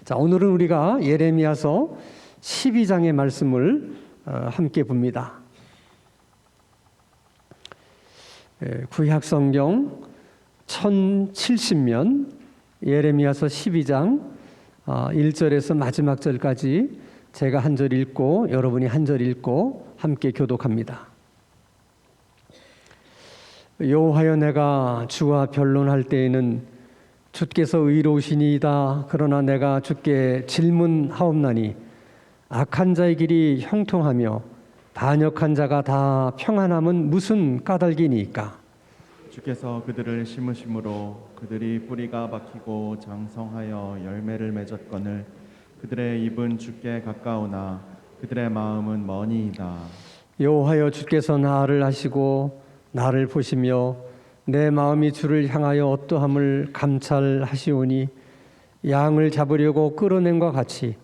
자, 오늘은 우리가 예레미야서 12장의 말씀을 함께 봅니다. 구약성경 1070면 예레미야서 12장 1절에서 마지막 절까지 제가 한 절 읽고 여러분이 한 절 읽고 함께 교독합니다. 여호와여, 내가 주와 변론할 때에는 주께서 의로우시니이다. 그러나 내가 주께 질문하옵나니 악한 자의 길이 형통하며 반역한 자가 다 평안함은 무슨 까닭이니까? 주께서 그들을 심으심으로 그들이 뿌리가 박히고 장성하여 열매를 맺었거늘 그들의 입은 주께 가까우나 그들의 마음은 머니이다. 여호와여, 주께서 나를 하시고 나를 보시며 내 마음이 주를 향하여 어떠함을 감찰하시오니 양을 잡으려고 끌어낸과 같이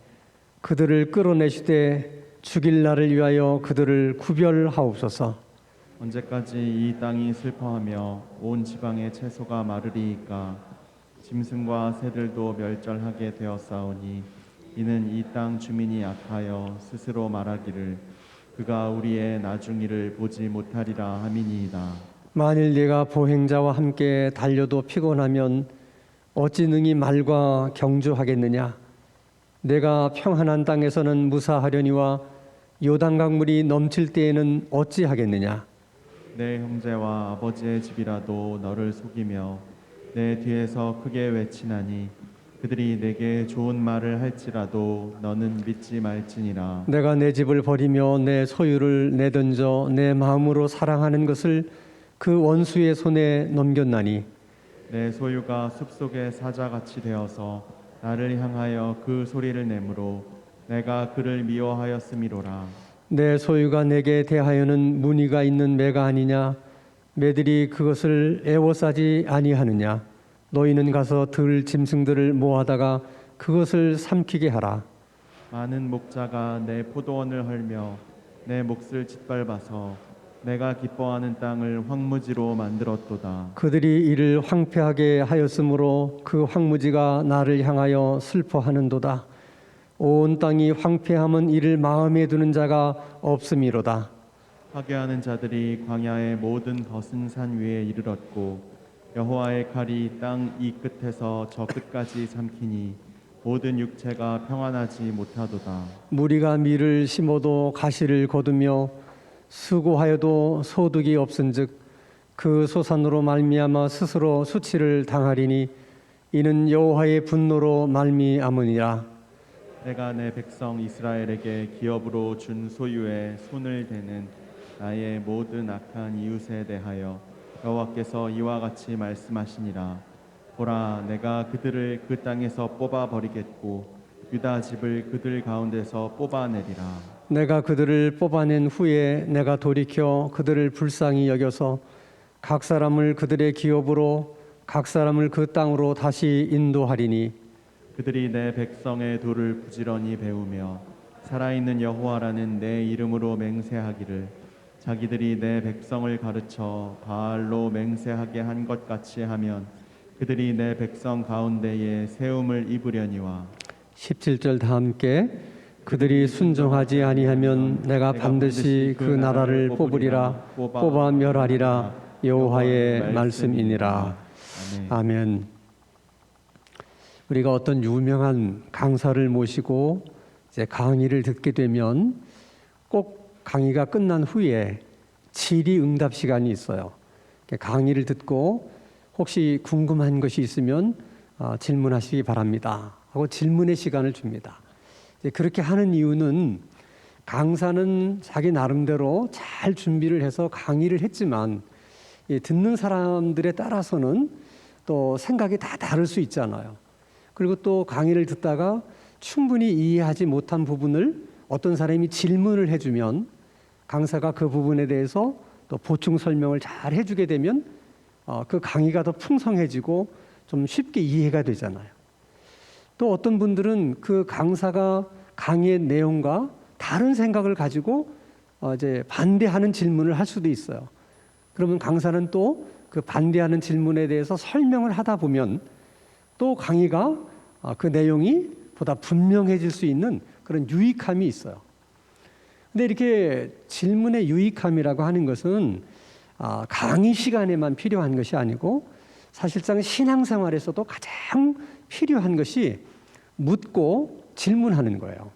그들을 끌어내시되 죽일 날을 위하여 그들을 구별하옵소서. 언제까지 이 땅이 슬퍼하며 온 지방의 채소가 마르리이까? 짐승과 새들도 멸절하게 되었사오니 이는 이 땅 주민이 악하여 스스로 말하기를 그가 우리의 나중일을 보지 못하리라 함이니이다. 만일 네가 보행자와 함께 달려도 피곤하면 어찌 능히 말과 경주하겠느냐? 내가 평안한 땅에서는 무사하려니와 요단강물이 넘칠 때에는 어찌하겠느냐? 내 형제와 아버지의 집이라도 너를 속이며 내 뒤에서 크게 외치나니 그들이 내게 좋은 말을 할지라도 너는 믿지 말지니라. 내가 내 집을 버리며 내 소유를 내던져 내 마음으로 사랑하는 것을 그 원수의 손에 넘겼나니 내 소유가 숲속의 사자같이 되어서 나를 향하여 그 소리를 내므로 내가 그를 미워하였음이로라. 내 소유가 내게 대하여는 무늬가 있는 매가 아니냐? 매들이 그것을 애워싸지 아니하느냐? 너희는 가서 들 짐승들을 모아다가 그것을 삼키게 하라. 많은 목자가 내 포도원을 헐며 내 몫을 짓밟아서 내가 기뻐하는 땅을 황무지로 만들었도다. 그들이 이를 황폐하게 하였으므로 그 황무지가 나를 향하여 슬퍼하는도다. 온 땅이 황폐함은 이를 마음에 두는 자가 없음이로다. 파괴하는 자들이 광야의 모든 거센 산 위에 이르렀고 여호와의 칼이 땅 이 끝에서 저 끝까지 삼키니 모든 육체가 평안하지 못하도다. 무리가 밀을 심어도 가시를 거두며 수고하여도 소득이 없은즉 그 소산으로 말미암아 스스로 수치를 당하리니 이는 여호와의 분노로 말미암으니라. 내가 내 백성 이스라엘에게 기업으로 준 소유에 손을 대는 나의 모든 악한 이웃에 대하여 여호와께서 이와 같이 말씀하시니라. 보라, 내가 그들을 그 땅에서 뽑아 버리겠고 유다 집을 그들 가운데서 뽑아내리라. 내가 그들을 뽑아낸 후에 내가 돌이켜 그들을 불쌍히 여겨서 각 사람을 그들의 기업으로 각 사람을 그 땅으로 다시 인도하리니 그들이 내 백성의 도를 부지런히 배우며 살아있는 여호와라는 내 이름으로 맹세하기를 자기들이 내 백성을 가르쳐 바알로 맹세하게 한 것 같이 하면 그들이 내 백성 가운데에 세움을 입으려니와. 17절 다 함께 그들이 순종하지 아니하면 내가 반드시 그 나라를 뽑으리라 뽑아 멸하리라 여호와의 말씀이니라. 아멘. 우리가 어떤 유명한 강사를 모시고 이제 강의를 듣게 되면 꼭 강의가 끝난 후에 질의응답 시간이 있어요. 강의를 듣고 혹시 궁금한 것이 있으면 질문하시기 바랍니다 하고 질문의 시간을 줍니다. 그렇게 하는 이유는 강사는 자기 나름대로 잘 준비를 해서 강의를 했지만 듣는 사람들에 따라서는 또 생각이 다 다를 수 있잖아요. 그리고 또 강의를 듣다가 충분히 이해하지 못한 부분을 어떤 사람이 질문을 해주면 강사가 그 부분에 대해서 또 보충 설명을 잘 해주게 되면 그 강의가 더 풍성해지고 좀 쉽게 이해가 되잖아요. 또 어떤 분들은 그 강사가 강의의 내용과 다른 생각을 가지고 이제 반대하는 질문을 할 수도 있어요. 그러면 강사는 또 그 반대하는 질문에 대해서 설명을 하다 보면 또 강의가 그 내용이 보다 분명해질 수 있는 그런 유익함이 있어요. 근데 이렇게 질문의 유익함이라고 하는 것은 강의 시간에만 필요한 것이 아니고 사실상 신앙생활에서도 가장 필요한 것이 묻고 질문하는 거예요.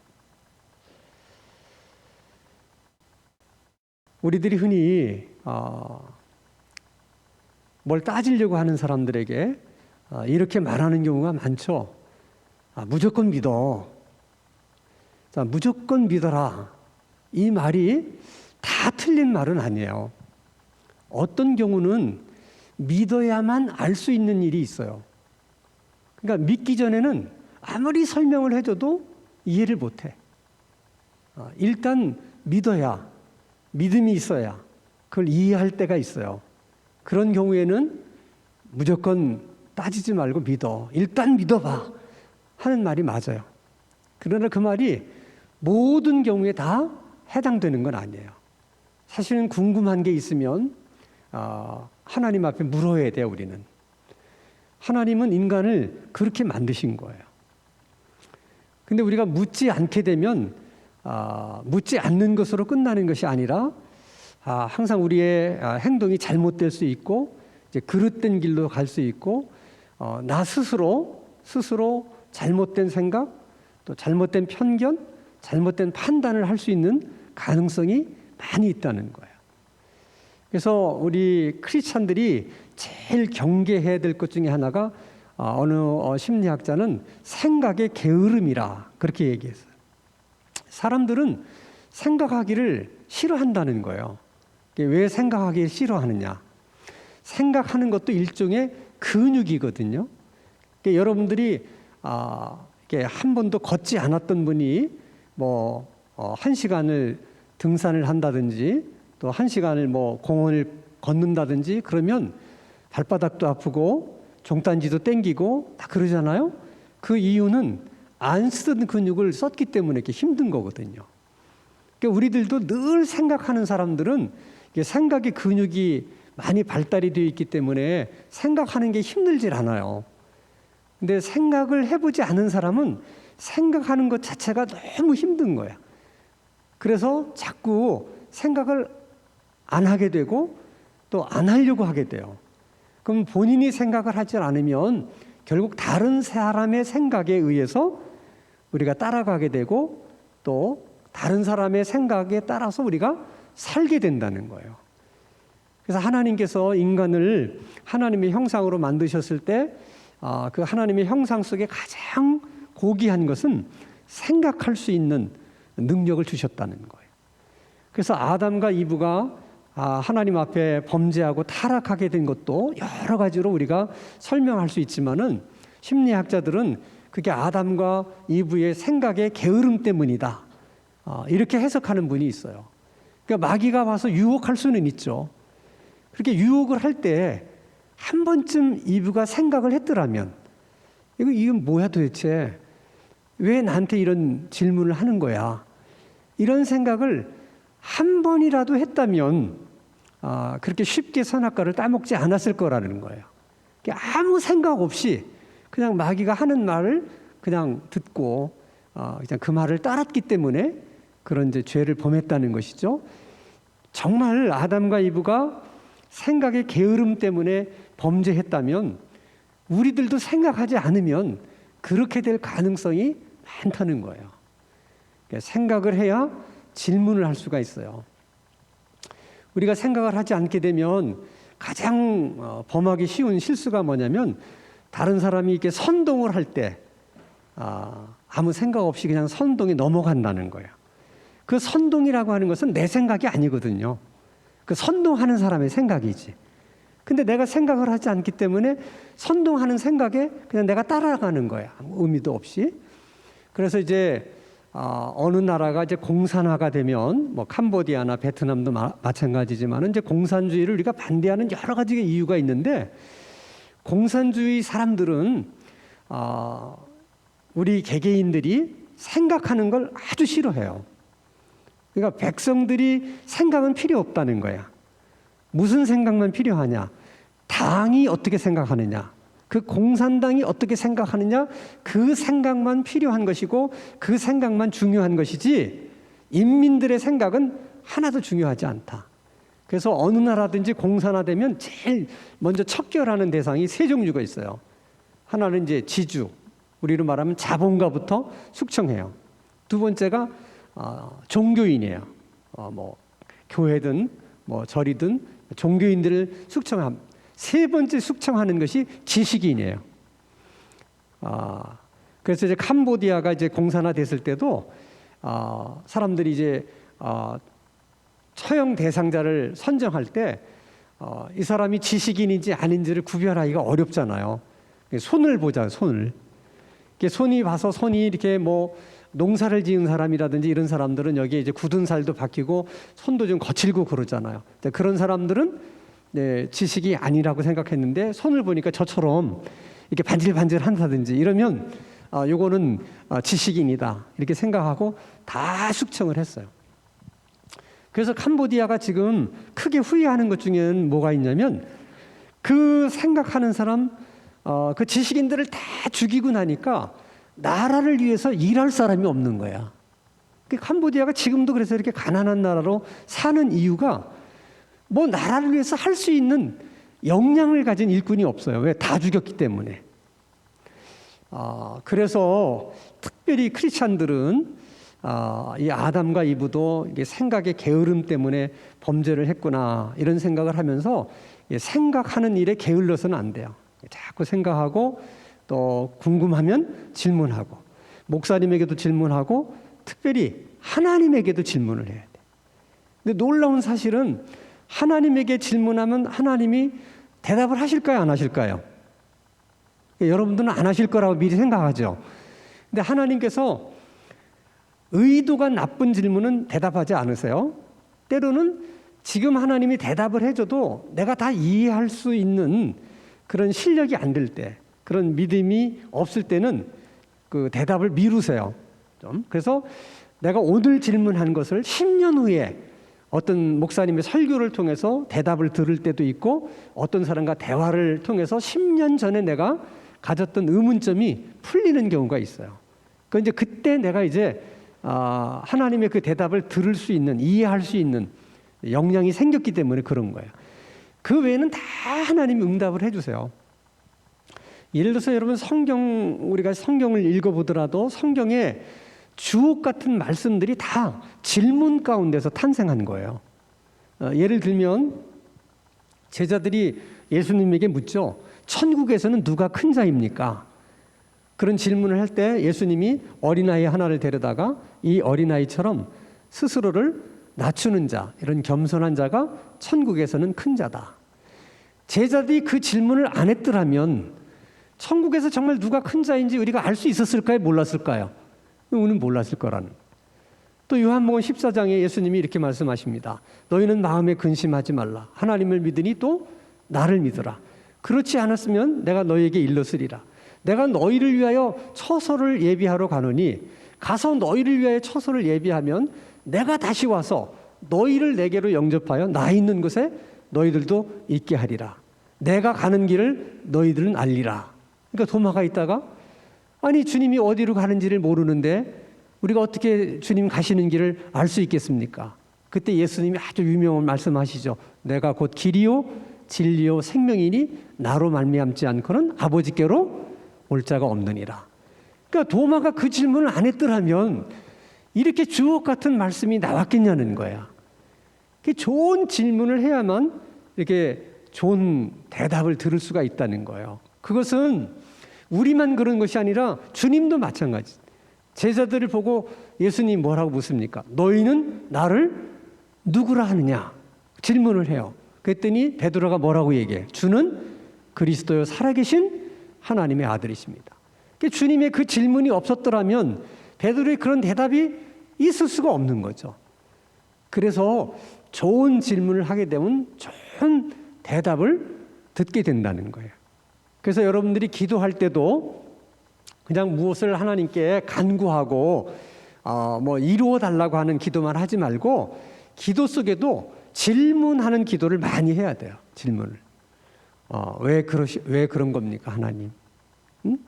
우리들이 흔히 뭘 따지려고 하는 사람들에게 이렇게 말하는 경우가 많죠. 무조건 믿어. 자, 무조건 믿어라. 이 말이 다 틀린 말은 아니에요. 어떤 경우는 믿어야만 알 수 있는 일이 있어요. 그러니까 믿기 전에는 아무리 설명을 해줘도 이해를 못해. 일단 믿어야, 믿음이 있어야 그걸 이해할 때가 있어요. 그런 경우에는 무조건 따지지 말고 믿어. 일단 믿어봐. 하는 말이 맞아요. 그러나 그 말이 모든 경우에 다 해당되는 건 아니에요. 사실은 궁금한 게 있으면 하나님 앞에 물어야 돼요, 우리는. 하나님은 인간을 그렇게 만드신 거예요. 근데 우리가 묻지 않게 되면 묻지 않는 것으로 끝나는 것이 아니라 항상 우리의 행동이 잘못될 수 있고 이제 그릇된 길로 갈 수 있고 나 스스로 잘못된 생각 또 잘못된 편견 잘못된 판단을 할 수 있는 가능성이 많이 있다는 거예요. 그래서 우리 크리스찬들이 제일 경계해야 될 것 중에 하나가 어느 심리학자는 생각의 게으름이라 그렇게 얘기했어요. 사람들은 생각하기를 싫어한다는 거예요. 왜 생각하기 싫어하느냐? 생각하는 것도 일종의 근육이거든요. 여러분들이 한 번도 걷지 않았던 분이 뭐 1시간을 등산을 한다든지 또 1시간을 뭐 공원을 걷는다든지 그러면 발바닥도 아프고 종단지도 땡기고 다 그러잖아요. 그 이유는 안 쓰던 근육을 썼기 때문에 이렇게 힘든 거거든요. 그러니까 우리들도 늘 생각하는 사람들은 생각의 근육이 많이 발달이 되어 있기 때문에 생각하는 게 힘들질 않아요. 근데 생각을 해보지 않은 사람은 생각하는 것 자체가 너무 힘든 거야. 그래서 자꾸 생각을 안 하게 되고 또 안 하려고 하게 돼요. 그럼 본인이 생각을 하지 않으면 결국 다른 사람의 생각에 의해서 우리가 따라가게 되고 또 다른 사람의 생각에 따라서 우리가 살게 된다는 거예요. 그래서 하나님께서 인간을 하나님의 형상으로 만드셨을 때 그 하나님의 형상 속에 가장 고귀한 것은 생각할 수 있는 능력을 주셨다는 거예요. 그래서 아담과 이브가 하나님 앞에 범죄하고 타락하게 된 것도 여러 가지로 우리가 설명할 수 있지만은 심리학자들은 그게 아담과 이브의 생각의 게으름 때문이다. 이렇게 해석하는 분이 있어요. 그러니까 마귀가 와서 유혹할 수는 있죠. 그렇게 유혹을 할 때 한 번쯤 이브가 생각을 했더라면 이건 뭐야 도대체? 왜 나한테 이런 질문을 하는 거야? 이런 생각을 한 번이라도 했다면 그렇게 쉽게 선악과를 따먹지 않았을 거라는 거예요. 아무 생각 없이 그냥 마귀가 하는 말을 그냥 듣고 그냥 그 말을 따랐기 때문에 그런 이제 죄를 범했다는 것이죠. 정말 아담과 이브가 생각의 게으름 때문에 범죄했다면 우리들도 생각하지 않으면 그렇게 될 가능성이 많다는 거예요. 생각을 해야 질문을 할 수가 있어요. 우리가 생각을 하지 않게 되면 가장 범하기 쉬운 실수가 뭐냐면 다른 사람이 이렇게 선동을 할 때 아무 생각 없이 그냥 선동에 넘어간다는 거예요. 그 선동이라고 하는 것은 내 생각이 아니거든요. 그 선동하는 사람의 생각이지. 근데 내가 생각을 하지 않기 때문에 선동하는 생각에 그냥 내가 따라가는 거야. 아무 의미도 없이. 그래서 이제 어느 나라가 이제 공산화가 되면 뭐 캄보디아나 베트남도 마찬가지지만 이제 공산주의를 우리가 반대하는 여러 가지 이유가 있는데 공산주의 사람들은 우리 개개인들이 생각하는 걸 아주 싫어해요. 그러니까 백성들이 생각은 필요 없다는 거야. 무슨 생각만 필요하냐? 당이 어떻게 생각하느냐? 그 공산당이 어떻게 생각하느냐, 그 생각만 필요한 것이고 그 생각만 중요한 것이지 인민들의 생각은 하나도 중요하지 않다. 그래서 어느 나라든지 공산화되면 제일 먼저 척결하는 대상이 세 종류가 있어요. 하나는 이제 지주, 우리로 말하면 자본가부터 숙청해요. 두 번째가 종교인이에요. 뭐 교회든 뭐 절이든 종교인들을 숙청함. 세 번째 숙청하는 것이 지식인이에요. 그래서 이제 캄보디아가 이제 공산화됐을 때도 사람들이 이제 처형 대상자를 선정할 때 이 사람이 지식인인지 아닌지를 구별하기가 어렵잖아요. 손을 보자, 손을. 손이 봐서 손이 이렇게 뭐 농사를 지은 사람이라든지 이런 사람들은 여기에 이제 굳은 살도 박히고 손도 좀 거칠고 그러잖아요. 그런 사람들은 지식이 아니라고 생각했는데 손을 보니까 저처럼 이렇게 반질반질한다든지 이러면 요거는 지식인이다 이렇게 생각하고 다 숙청을 했어요. 그래서 캄보디아가 지금 크게 후회하는 것 중에는 뭐가 있냐면 그 생각하는 사람, 그 지식인들을 다 죽이고 나니까 나라를 위해서 일할 사람이 없는 거야. 캄보디아가 지금도 그래서 이렇게 가난한 나라로 사는 이유가 뭐 나라를 위해서 할 수 있는 역량을 가진 일꾼이 없어요. 왜? 다 죽였기 때문에. 그래서 특별히 크리스찬들은 이 아담과 이브도 이게 생각의 게으름 때문에 범죄를 했구나 이런 생각을 하면서 생각하는 일에 게을러서는 안 돼요. 자꾸 생각하고 또 궁금하면 질문하고 목사님에게도 질문하고 특별히 하나님에게도 질문을 해야 돼. 근데 놀라운 사실은 하나님에게 질문하면 하나님이 대답을 하실까요? 안 하실까요? 여러분들은 안 하실 거라고 미리 생각하죠. 근데 하나님께서 의도가 나쁜 질문은 대답하지 않으세요. 때로는 지금 하나님이 대답을 해줘도 내가 다 이해할 수 있는 그런 실력이 안 될 때, 그런 믿음이 없을 때는 그 대답을 미루세요. 그래서 내가 오늘 질문한 것을 10년 후에 어떤 목사님의 설교를 통해서 대답을 들을 때도 있고 어떤 사람과 대화를 통해서 10년 전에 내가 가졌던 의문점이 풀리는 경우가 있어요. 그때 내가 이제 하나님의 그 대답을 들을 수 있는, 이해할 수 있는 역량이 생겼기 때문에 그런 거예요. 그 외에는 다 하나님이 응답을 해주세요. 예를 들어서 여러분 우리가 성경을 읽어보더라도 성경에 주옥 같은 말씀들이 다 질문 가운데서 탄생한 거예요. 예를 들면 제자들이 예수님에게 묻죠. 천국에서는 누가 큰 자입니까? 그런 질문을 할 때 예수님이 어린아이 하나를 데려다가 이 어린아이처럼 스스로를 낮추는 자, 이런 겸손한 자가 천국에서는 큰 자다. 제자들이 그 질문을 안 했더라면 천국에서 정말 누가 큰 자인지 우리가 알 수 있었을까요? 몰랐을까요? 우리는 몰랐을 거라는. 또 요한복음 14장에 예수님이 이렇게 말씀하십니다. 너희는 마음에 근심하지 말라. 하나님을 믿으니 또 나를 믿으라. 그렇지 않았으면 내가 너희에게 일렀으리라. 내가 너희를 위하여 처소를 예비하러 가노니 가서 너희를 위하여 처소를 예비하면 내가 다시 와서 너희를 내게로 영접하여 나 있는 곳에 너희들도 있게 하리라. 내가 가는 길을 너희들은 알리라. 그러니까 도마가 있다가 아니 주님이 어디로 가는지를 모르는데 우리가 어떻게 주님 가시는 길을 알 수 있겠습니까? 그때 예수님이 아주 유명한 말씀하시죠. 내가 곧 길이요 진리요 생명이니 나로 말미암지 않고는 아버지께로 올 자가 없느니라. 그러니까 도마가 그 질문을 안 했더라면 이렇게 주옥 같은 말씀이 나왔겠냐는 거야. 좋은 질문을 해야만 이렇게 좋은 대답을 들을 수가 있다는 거예요. 그것은 우리만 그런 것이 아니라 주님도 마찬가지. 제자들을 보고 예수님 뭐라고 묻습니까? 너희는 나를 누구라 하느냐? 질문을 해요. 그랬더니 베드로가 뭐라고 얘기해? 주는 그리스도요 살아계신 하나님의 아들이십니다. 주님의 그 질문이 없었더라면 베드로의 그런 대답이 있을 수가 없는 거죠. 그래서 좋은 질문을 하게 되면 좋은 대답을 듣게 된다는 거예요. 그래서 여러분들이 기도할 때도 그냥 무엇을 하나님께 간구하고 뭐 이루어 달라고 하는 기도만 하지 말고 기도 속에도 질문하는 기도를 많이 해야 돼요. 질문을. 왜 그런 겁니까, 하나님? 응?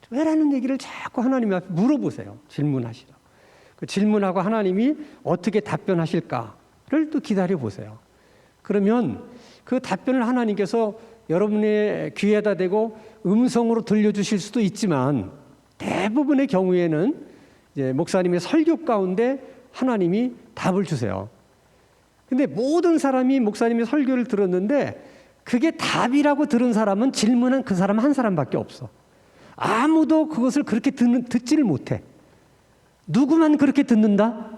왜라는 얘기를 자꾸 하나님 앞에 물어보세요. 질문하시라. 그 질문하고 하나님이 어떻게 답변하실까를 또 기다려 보세요. 그러면 그 답변을 하나님께서 여러분의 귀에다 대고 음성으로 들려주실 수도 있지만 대부분의 경우에는 이제 목사님의 설교 가운데 하나님이 답을 주세요. 근데 모든 사람이 목사님의 설교를 들었는데 그게 답이라고 들은 사람은 질문한 그 사람 한 사람밖에 없어. 아무도 그것을 그렇게 듣지를 못해. 누구만 그렇게 듣는다?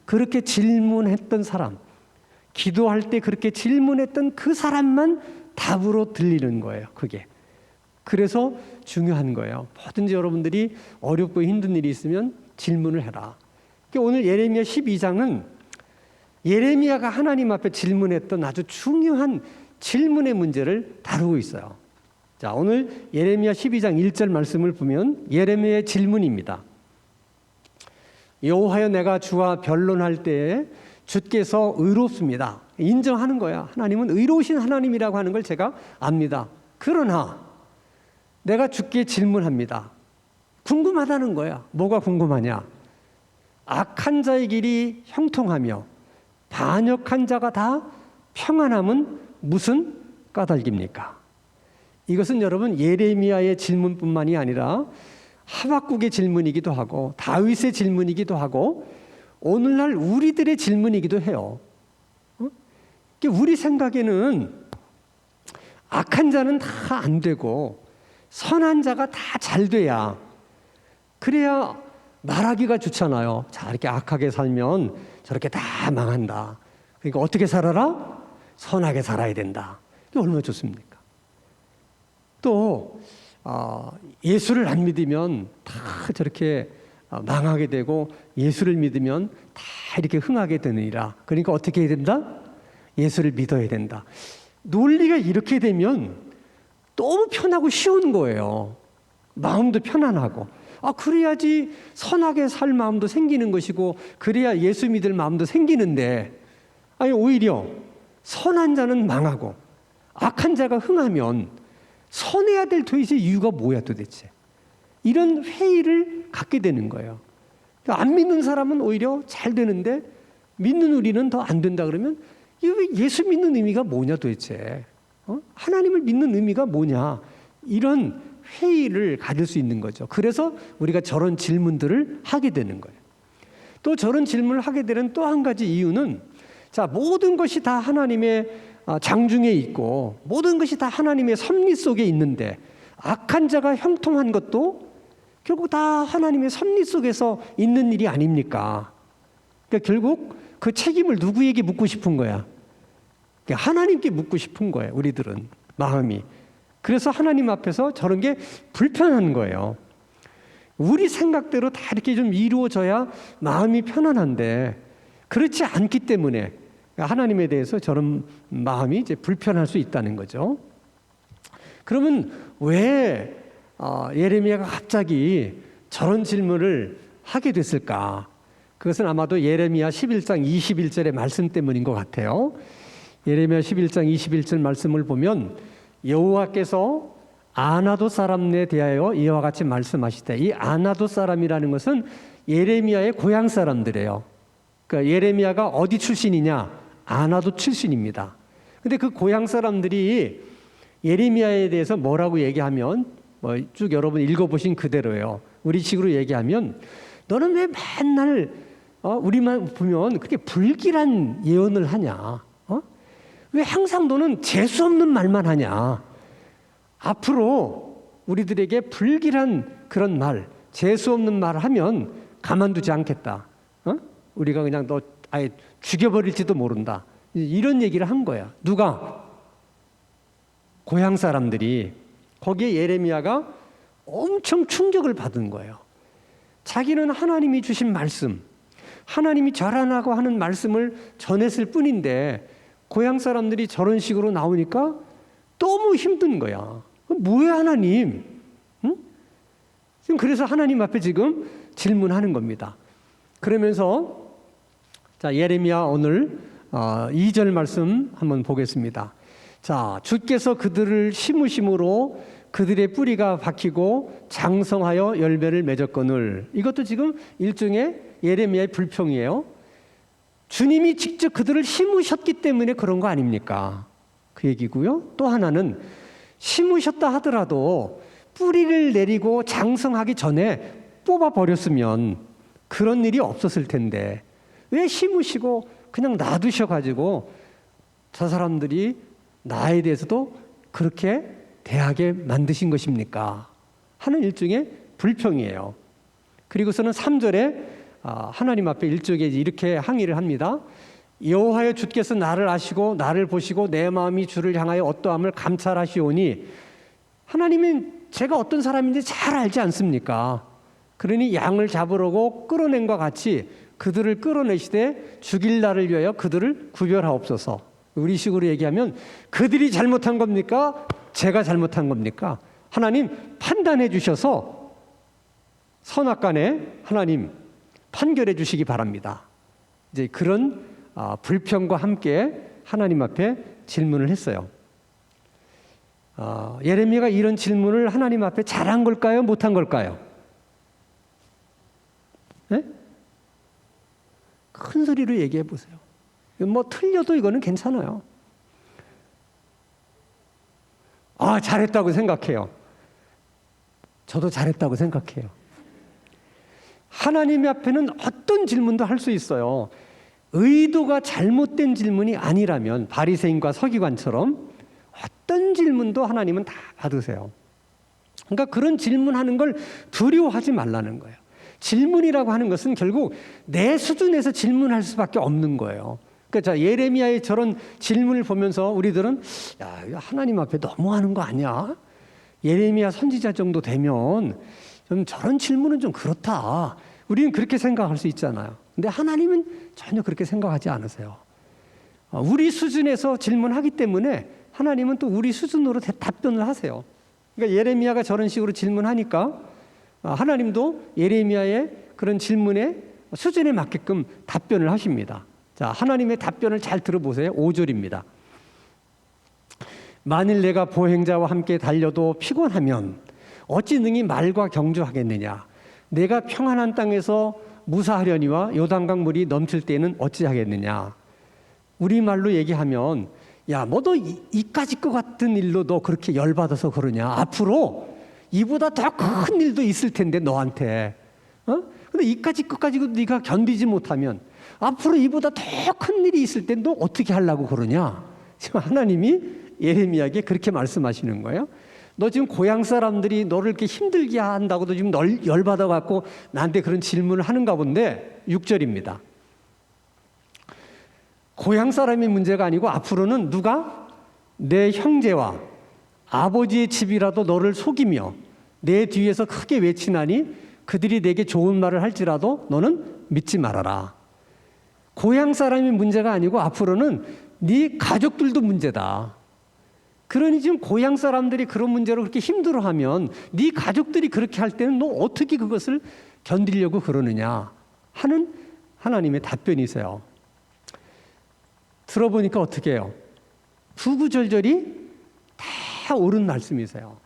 그렇게 질문했던 사람, 기도할 때 그렇게 질문했던 그 사람만 답으로 들리는 거예요. 그게. 그래서 중요한 거예요. 뭐든지 여러분들이 어렵고 힘든 일이 있으면 질문을 해라. 오늘 예레미야 12장은 예레미야가 하나님 앞에 질문했던 아주 중요한 질문의 문제를 다루고 있어요. 자, 오늘 예레미야 12장 1절 말씀을 보면 예레미야의 질문입니다. 여호와여, 내가 주와 변론할 때에 주께서 의롭습니다. 인정하는 거야. 하나님은 의로우신 하나님이라고 하는 걸 제가 압니다. 그러나 내가 주께 질문합니다. 궁금하다는 거야. 뭐가 궁금하냐? 악한 자의 길이 형통하며 반역한 자가 다 평안함은 무슨 까닭입니까? 이것은 여러분 예레미야의 질문뿐만이 아니라 하박국의 질문이기도 하고 다윗의 질문이기도 하고 오늘날 우리들의 질문이기도 해요. 우리 생각에는 악한 자는 다 안 되고 선한 자가 다 잘 돼야 그래야 말하기가 좋잖아요. 자, 이렇게 악하게 살면 저렇게 다 망한다. 그러니까 어떻게 살아라? 선하게 살아야 된다. 이게 얼마나 좋습니까? 또 예수를 안 믿으면 다 저렇게 망하게 되고 예수를 믿으면 다 이렇게 흥하게 되느니라. 그러니까 어떻게 해야 된다? 예수를 믿어야 된다. 논리가 이렇게 되면 너무 편하고 쉬운 거예요. 마음도 편안하고. 그래야지 선하게 살 마음도 생기는 것이고 그래야 예수 믿을 마음도 생기는데 아니 오히려 선한 자는 망하고 악한 자가 흥하면 선해야 될 도대체 이유가 뭐야 도대체. 이런 회의를 갖게 되는 거예요. 안 믿는 사람은 오히려 잘 되는데 믿는 우리는 더 안 된다 그러면 예수 믿는 의미가 뭐냐 도대체. 하나님을 믿는 의미가 뭐냐. 이런 회의를 가질 수 있는 거죠. 그래서 우리가 저런 질문들을 하게 되는 거예요. 또 저런 질문을 하게 되는 또 한 가지 이유는 자, 모든 것이 다 하나님의 장중에 있고 모든 것이 다 하나님의 섭리 속에 있는데 악한 자가 형통한 것도 결국 다 하나님의 섭리 속에서 있는 일이 아닙니까? 그러니까 결국 그 책임을 누구에게 묻고 싶은 거야? 그러니까 하나님께 묻고 싶은 거예요. 우리들은 마음이. 그래서 하나님 앞에서 저런 게 불편한 거예요. 우리 생각대로 다 이렇게 좀 이루어져야 마음이 편안한데 그렇지 않기 때문에 하나님에 대해서 저런 마음이 이제 불편할 수 있다는 거죠. 그러면 왜 예레미야가 갑자기 저런 질문을 하게 됐을까? 그것은 아마도 예레미야 11장 21절의 말씀 때문인 것 같아요. 예레미야 11장 21절 말씀을 보면 여호와께서 아나돗 사람에 대하여 이와 같이 말씀하시되 이 아나돗 사람이라는 것은 예레미야의 고향 사람들이에요. 그러니까 예레미야가 어디 출신이냐? 아나돗 출신입니다. 근데 그 고향 사람들이 예레미야에 대해서 뭐라고 얘기하면 쭉 여러분 읽어보신 그대로예요. 우리 식으로 얘기하면 너는 왜 맨날 우리만 보면 그렇게 불길한 예언을 하냐? 왜 항상 너는 재수 없는 말만 하냐? 앞으로 우리들에게 불길한 그런 말, 재수 없는 말을 하면 가만두지 않겠다. 우리가 그냥 너 아예 죽여버릴지도 모른다. 이런 얘기를 한 거야. 누가? 고향 사람들이. 거기에 예레미야가 엄청 충격을 받은 거예요. 자기는 하나님이 주신 말씀, 하나님이 절하라고 하는 말씀을 전했을 뿐인데 고향 사람들이 저런 식으로 나오니까 너무 힘든 거야. 뭐야 하나님? 응? 지금 그래서 하나님 앞에 지금 질문하는 겁니다. 그러면서 자 예레미야 오늘 2절 말씀 한번 보겠습니다. 자, 주께서 그들을 심으심으로 그들의 뿌리가 박히고 장성하여 열매를 맺었거늘. 이것도 지금 일종의 예레미야의 불평이에요. 주님이 직접 그들을 심으셨기 때문에 그런 거 아닙니까? 그 얘기고요. 또 하나는 심으셨다 하더라도 뿌리를 내리고 장성하기 전에 뽑아버렸으면 그런 일이 없었을 텐데 왜 심으시고 그냥 놔두셔가지고 저 사람들이 나에 대해서도 그렇게 대하게 만드신 것입니까? 하는 일종의 불평이에요. 그리고서는 3절에 하나님 앞에 일종의 이렇게 항의를 합니다. 여호와여 주께서 나를 아시고 나를 보시고 내 마음이 주를 향하여 어떠함을 감찰하시오니 하나님은 제가 어떤 사람인지 잘 알지 않습니까? 그러니 양을 잡으려고 끌어낸과 같이 그들을 끌어내시되 죽일 날을 위하여 그들을 구별하옵소서. 우리식으로 얘기하면 그들이 잘못한 겁니까? 제가 잘못한 겁니까? 하나님 판단해 주셔서 선악간에 하나님 판결해 주시기 바랍니다. 이제 그런 불평과 함께 하나님 앞에 질문을 했어요. 예레미야가 이런 질문을 하나님 앞에 잘한 걸까요? 못한 걸까요? 네? 큰 소리로 얘기해 보세요. 뭐 틀려도 이거는 괜찮아요. 잘했다고 생각해요. 저도 잘했다고 생각해요. 하나님 앞에는 어떤 질문도 할 수 있어요. 의도가 잘못된 질문이 아니라면 바리새인과 서기관처럼 어떤 질문도 하나님은 다 받으세요. 그러니까 그런 질문하는 걸 두려워하지 말라는 거예요. 질문이라고 하는 것은 결국 내 수준에서 질문할 수밖에 없는 거예요. 그러니까 예레미야의 저런 질문을 보면서 우리들은 야, 하나님 앞에 너무하는 거 아니야? 예레미야 선지자 정도 되면 좀 저런 질문은 좀 그렇다. 우리는 그렇게 생각할 수 있잖아요. 근데 하나님은 전혀 그렇게 생각하지 않으세요. 우리 수준에서 질문하기 때문에 하나님은 또 우리 수준으로 답변을 하세요. 그러니까 예레미야가 저런 식으로 질문하니까 하나님도 예레미야의 그런 질문에 수준에 맞게끔 답변을 하십니다. 자, 하나님의 답변을 잘 들어보세요. 5절입니다. 만일 내가 보행자와 함께 달려도 피곤하면 어찌 능히 말과 경주하겠느냐? 내가 평안한 땅에서 무사하려니와 요단강 물이 넘칠 때에는 어찌하겠느냐? 우리말로 얘기하면 야, 뭐 너 이까짓 것 같은 일로 너 그렇게 열받아서 그러냐? 앞으로 이보다 더 큰 일도 있을 텐데 너한테. 근데 이까짓 것 가지고 네가 견디지 못하면 앞으로 이보다 더 큰 일이 있을 때 너 어떻게 하려고 그러냐? 지금 하나님이 예레미야에게 그렇게 말씀하시는 거예요. 너 지금 고향 사람들이 너를 이렇게 힘들게 한다고도 지금 널 열받아 갖고 나한테 그런 질문을 하는가 본데 6절입니다. 고향 사람이 문제가 아니고 앞으로는 누가 내 형제와 아버지의 집이라도 너를 속이며 내 뒤에서 크게 외치나니 그들이 내게 좋은 말을 할지라도 너는 믿지 말아라. 고향 사람이 문제가 아니고 앞으로는 네 가족들도 문제다. 그러니 지금 고향 사람들이 그런 문제로 그렇게 힘들어하면 네 가족들이 그렇게 할 때는 너 어떻게 그것을 견디려고 그러느냐 하는 하나님의 답변이세요. 들어보니까 어떻게 해요? 구구절절이 다 옳은 말씀이세요.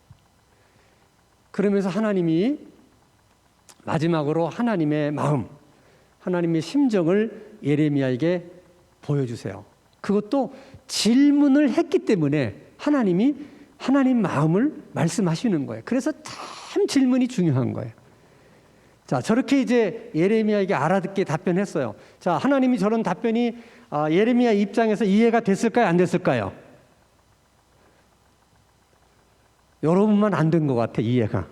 그러면서 하나님이 마지막으로 하나님의 마음, 하나님의 심정을 예레미야에게 보여주세요. 그것도 질문을 했기 때문에 하나님이 하나님 마음을 말씀하시는 거예요. 그래서 참 질문이 중요한 거예요. 자, 저렇게 이제 예레미야에게 알아듣게 답변했어요. 자, 하나님이 저런 답변이 예레미야 입장에서 이해가 됐을까요? 안 됐을까요? 여러분만 안 된 것 같아, 이해가.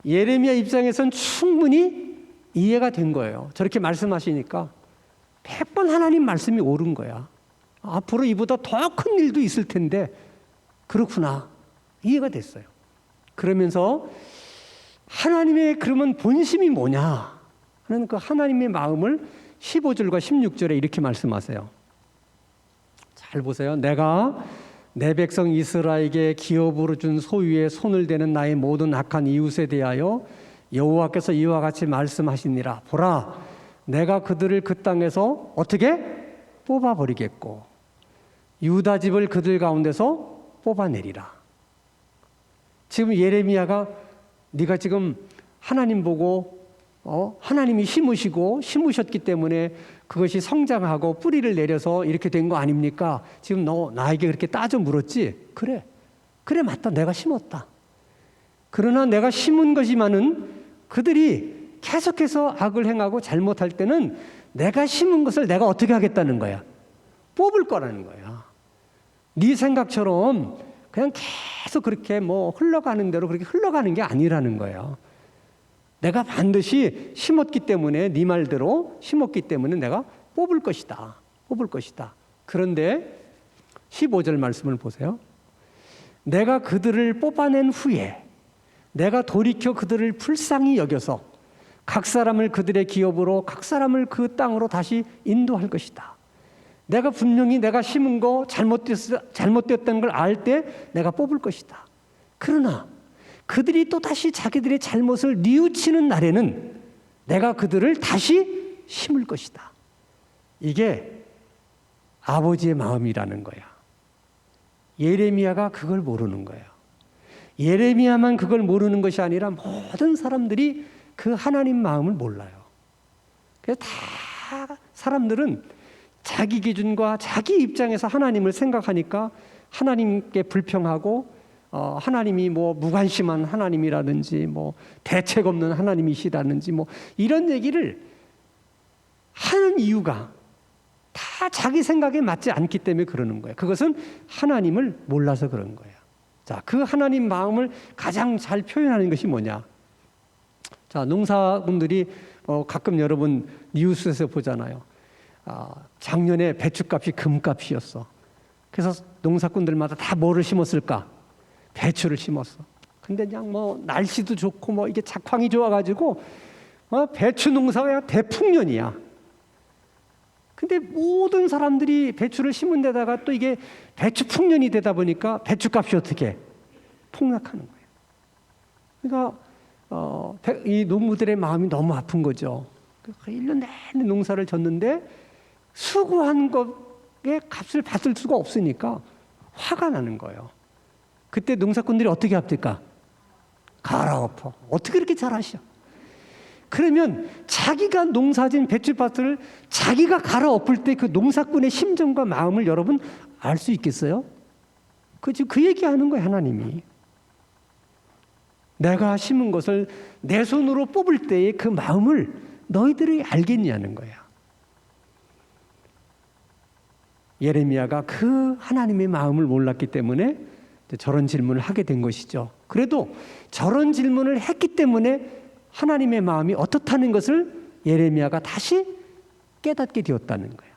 예레미야 입장에선 충분히 이해가 된 거예요. 저렇게 말씀하시니까 100번 하나님 말씀이 옳은 거야. 앞으로 이보다 더 큰 일도 있을 텐데 그렇구나. 이해가 됐어요. 그러면서 하나님의 그러면 본심이 뭐냐 하는 그 하나님의 마음을 15절과 16절에 이렇게 말씀하세요. 잘 보세요. 내가 내 백성 이스라엘에게 기업으로 준 소유에 손을 대는 나의 모든 악한 이웃에 대하여 여호와께서 이와 같이 말씀하시니라. 보라, 내가 그들을 그 땅에서 어떻게 뽑아버리겠고 유다 집을 그들 가운데서 뽑아내리라. 지금 예레미야가 네가 지금 하나님 보고 하나님이 심으셨기 때문에 그것이 성장하고 뿌리를 내려서 이렇게 된 거 아닙니까? 지금 너 나에게 그렇게 따져 물었지? 그래 맞다. 내가 심었다. 그러나 내가 심은 것이만은 그들이 계속해서 악을 행하고 잘못할 때는 내가 심은 것을 내가 어떻게 하겠다는 거야? 뽑을 거라는 거야. 네 생각처럼 그냥 계속 그렇게 흘러가는 대로 그렇게 흘러가는 게 아니라는 거예요. 내가 반드시 심었기 때문에 네 말대로 심었기 때문에 내가 뽑을 것이다. 그런데 15절 말씀을 보세요. 내가 그들을 뽑아낸 후에 내가 돌이켜 그들을 불쌍히 여겨서 각 사람을 그들의 기업으로 각 사람을 그 땅으로 다시 인도할 것이다. 내가 분명히 내가 심은 거 잘못됐다는 걸 알 때 내가 뽑을 것이다. 그러나 그들이 또 다시 자기들의 잘못을 뉘우치는 날에는 내가 그들을 다시 심을 것이다. 이게 아버지의 마음이라는 거야. 예레미야가 그걸 모르는 거예요. 예레미야만 그걸 모르는 것이 아니라 모든 사람들이 그 하나님 마음을 몰라요. 그래서 다 사람들은 자기 기준과 자기 입장에서 하나님을 생각하니까 하나님께 불평하고 하나님이 무관심한 하나님이라든지 대책 없는 하나님이시라든지 이런 얘기를 하는 이유가 다 자기 생각에 맞지 않기 때문에 그러는 거예요. 그것은 하나님을 몰라서 그런 거예요. 자, 그 하나님 마음을 가장 잘 표현하는 것이 뭐냐? 자, 농사꾼들이 가끔 여러분 뉴스에서 보잖아요. 작년에 배추값이 금값이었어. 그래서 농사꾼들마다 다 뭐를 심었을까? 배추를 심었어. 근데 그냥 날씨도 좋고 이게 작황이 좋아가지고 배추 농사가 대풍년이야. 근데 모든 사람들이 배추를 심은 데다가 또 이게 배추 풍년이 되다 보니까 배추값이 어떻게 폭락하는 거예요. 그러니까 이 농부들의 마음이 너무 아픈 거죠. 1년 내내 농사를 졌는데 수고한 것에 값을 받을 수가 없으니까 화가 나는 거예요. 그때 농사꾼들이 어떻게 합니까? 갈아엎어. 어떻게 그렇게 잘하셔? 그러면 자기가 농사진 배추밭을 자기가 갈아엎을 때 그 농사꾼의 심정과 마음을 여러분 알 수 있겠어요? 지금 그 얘기하는 거예요, 하나님이. 내가 심은 것을 내 손으로 뽑을 때의 그 마음을 너희들이 알겠냐는 거야. 예레미야가 그 하나님의 마음을 몰랐기 때문에 저런 질문을 하게 된 것이죠. 그래도 저런 질문을 했기 때문에 하나님의 마음이 어떻다는 것을 예레미야가 다시 깨닫게 되었다는 거예요.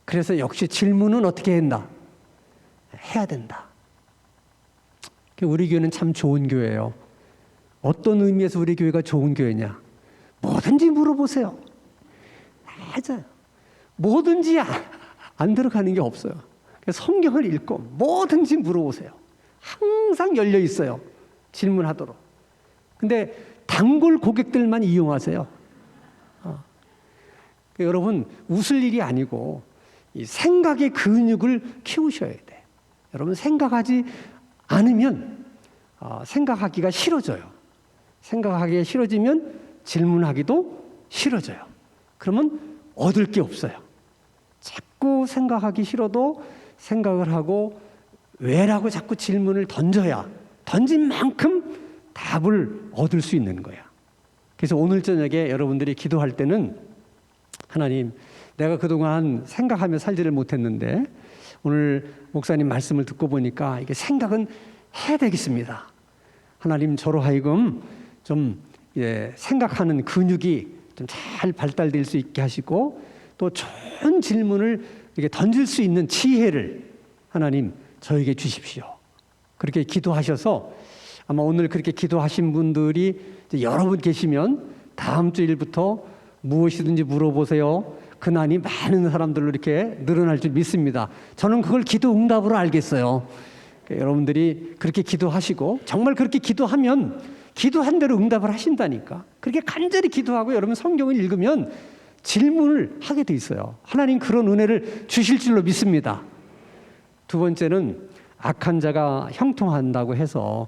그래서 역시 질문은 어떻게 한다? 해야 된다. 우리 교회는 참 좋은 교회예요. 어떤 의미에서 우리 교회가 좋은 교회냐? 뭐든지 물어보세요. 맞아요. 뭐든지 안 들어가는 게 없어요. 성경을 읽고 뭐든지 물어보세요. 항상 열려 있어요. 질문하도록. 근데 단골 고객들만 이용하세요. 여러분 웃을 일이 아니고 이 생각의 근육을 키우셔야 돼. 여러분 생각하지 않으면 생각하기가 싫어져요. 생각하기가 싫어지면 질문하기도 싫어져요. 그러면 얻을 게 없어요. 자꾸 생각하기 싫어도 생각을 하고 왜라고 자꾸 질문을 던져야 던진 만큼 답을 얻을 수 있는 거야. 그래서 오늘 저녁에 여러분들이 기도할 때는 하나님, 내가 그동안 생각하며 살지를 못했는데 오늘 목사님 말씀을 듣고 보니까 이게 생각은 해야 되겠습니다. 하나님, 저로 하여금 좀 생각하는 근육이 좀 잘 발달될 수 있게 하시고 또 좋은 질문을 이렇게 던질 수 있는 지혜를 하나님 저에게 주십시오. 그렇게 기도하셔서 아마 오늘 그렇게 기도하신 분들이 여러 분 계시면 다음 주일부터 무엇이든지 물어보세요. 근한이 많은 사람들로 이렇게 늘어날 줄 믿습니다. 저는 그걸 기도 응답으로 알겠어요. 여러분들이 그렇게 기도하시고 정말 그렇게 기도하면 기도한 대로 응답을 하신다니까. 그렇게 간절히 기도하고 여러분 성경을 읽으면 질문을 하게 돼 있어요. 하나님 그런 은혜를 주실 줄로 믿습니다. 두 번째는 악한 자가 형통한다고 해서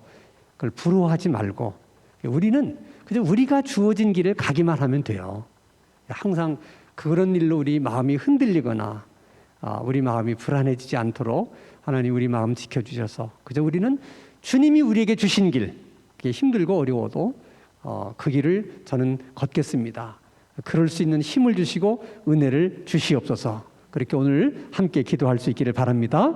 그걸 부러워하지 말고 우리는 그저 우리가 주어진 길을 가기만 하면 돼요. 항상 그런 일로 우리 마음이 흔들리거나 우리 마음이 불안해지지 않도록 하나님 우리 마음 지켜주셔서 그저 우리는 주님이 우리에게 주신 길, 그게 힘들고 어려워도 그 길을 저는 걷겠습니다. 그럴 수 있는 힘을 주시고 은혜를 주시옵소서. 그렇게 오늘 함께 기도할 수 있기를 바랍니다.